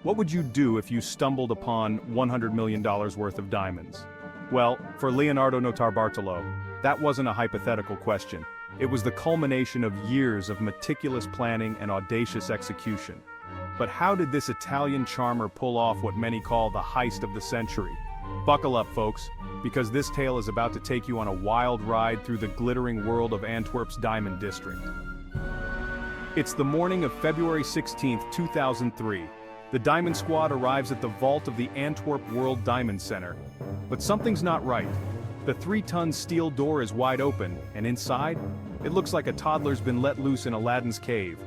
What would you do if you stumbled upon $100 million worth of diamonds? Well, for Leonardo Notarbartolo, that wasn't a hypothetical question. It was the culmination of years of meticulous planning and audacious execution. But how did this Italian charmer pull off what many call the heist of the century? Buckle up, folks, because this tale is about to take you on a wild ride through the glittering world of Antwerp's Diamond District. It's the morning of February 16, 2003. The Diamond Squad arrives at the vault of the Antwerp World Diamond Center. But something's not right. The 3-ton steel door is wide open, and inside, it looks like a toddler's been let loose in Aladdin's cave.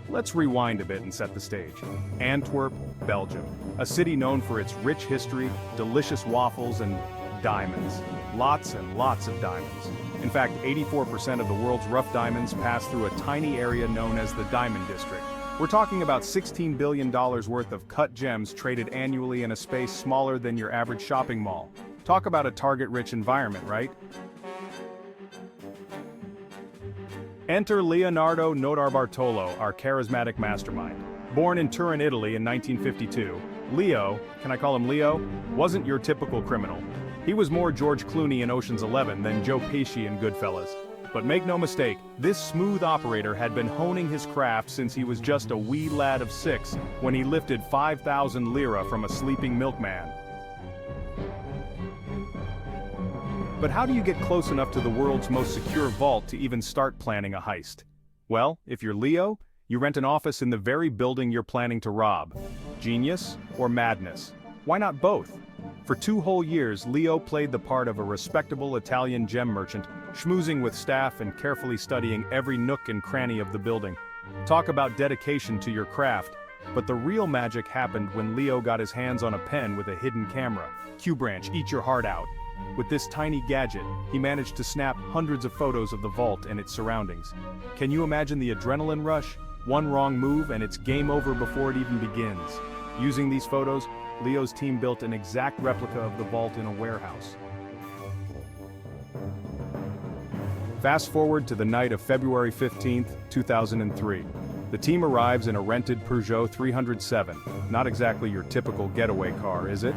Let's rewind a bit and set the stage. Antwerp, Belgium. A city known for its rich history, delicious waffles, and diamonds. Lots and lots of diamonds. In fact, 84% of the world's rough diamonds pass through a tiny area known as the Diamond District. We're talking about $16 billion worth of cut gems traded annually in a space smaller than your average shopping mall. Talk about a target-rich environment, right? Enter Leonardo Notarbartolo, our charismatic mastermind. Born in Turin, Italy in 1952, Leo, can I call him Leo, wasn't your typical criminal. He was more George Clooney in Ocean's 11 than Joe Pesci in Goodfellas. But make no mistake, this smooth operator had been honing his craft since he was just a wee lad of 6 when he lifted 5,000 lira from a sleeping milkman. But how do you get close enough to the world's most secure vault to even start planning a heist? Well, if you're Leo, you rent an office in the very building you're planning to rob. Genius or madness? Why not both? For 2 whole years, Leo played the part of a respectable Italian gem merchant, schmoozing with staff and carefully studying every nook and cranny of the building. Talk about dedication to your craft, but the real magic happened when Leo got his hands on a pen with a hidden camera. Q-Branch, eat your heart out. With this tiny gadget, he managed to snap hundreds of photos of the vault and its surroundings. Can you imagine the adrenaline rush? One wrong move and it's game over before it even begins. Using these photos, Leo's team built an exact replica of the vault in a warehouse. Fast forward to the night of February 15, 2003. The team arrives in a rented Peugeot 307. Not exactly your typical getaway car, is it?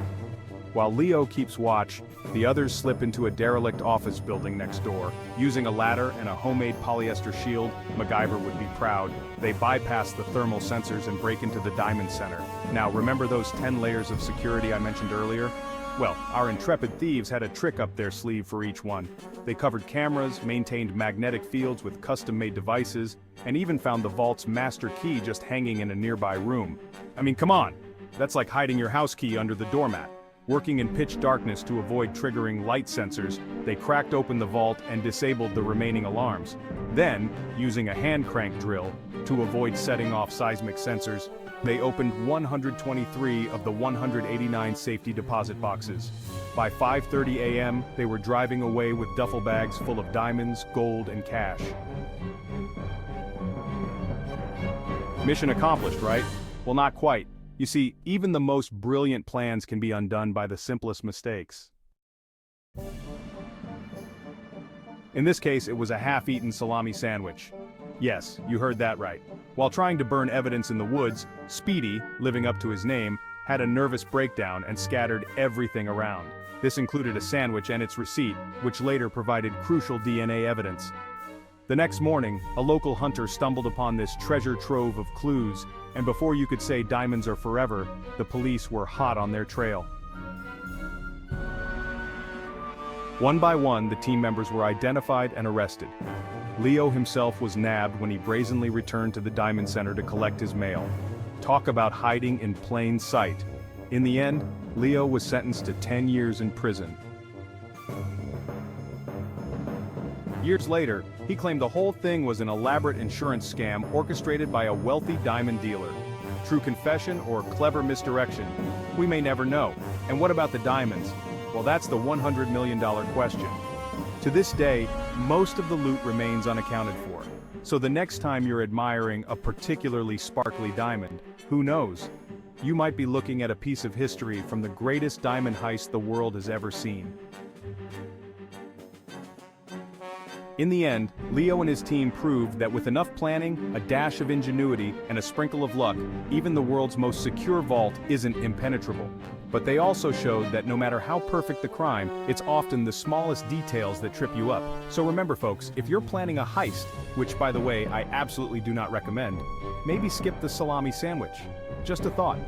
While Leo keeps watch, the others slip into a derelict office building next door. Using a ladder and a homemade polyester shield, MacGyver would be proud, they bypass the thermal sensors and break into the Diamond Center. Now, remember those 10 layers of security I mentioned earlier? Well, our intrepid thieves had a trick up their sleeve for each one. They covered cameras, maintained magnetic fields with custom-made devices, and even found the vault's master key just hanging in a nearby room. I mean, come on! That's like hiding your house key under the doormat. Working in pitch darkness to avoid triggering light sensors, they cracked open the vault and disabled the remaining alarms. Then, using a hand crank drill, to avoid setting off seismic sensors, they opened 123 of the 189 safety deposit boxes. By 5:30 a.m., they were driving away with duffel bags full of diamonds, gold, and cash. Mission accomplished, right? Well, not quite. You see, even the most brilliant plans can be undone by the simplest mistakes. In this case, it was a half-eaten salami sandwich. Yes, you heard that right. While trying to burn evidence in the woods, Speedy, living up to his name, had a nervous breakdown and scattered everything around. This included a sandwich and its receipt, which later provided crucial DNA evidence. The next morning, a local hunter stumbled upon this treasure trove of clues, and before you could say diamonds are forever, the police were hot on their trail. One by one, the team members were identified and arrested. Leo himself was nabbed when he brazenly returned to the Diamond Center to collect his mail. Talk about hiding in plain sight. In the end, Leo was sentenced to 10 years in prison. Years later, he claimed the whole thing was an elaborate insurance scam orchestrated by a wealthy diamond dealer. True confession or clever misdirection? We may never know. And what about the diamonds? Well, that's the $100 million question. To this day, most of the loot remains unaccounted for. So the next time you're admiring a particularly sparkly diamond, who knows? You might be looking at a piece of history from the greatest diamond heist the world has ever seen. In the end, Leo and his team proved that with enough planning, a dash of ingenuity, and a sprinkle of luck, even the world's most secure vault isn't impenetrable. But they also showed that no matter how perfect the crime, it's often the smallest details that trip you up. So remember folks, if you're planning a heist, which by the way I absolutely do not recommend, maybe skip the salami sandwich. Just a thought.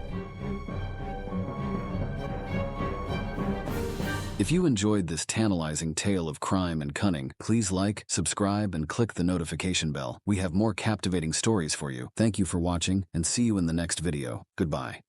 If you enjoyed this tantalizing tale of crime and cunning, please like, subscribe, and click the notification bell. We have more captivating stories for you. Thank you for watching, and see you in the next video. Goodbye.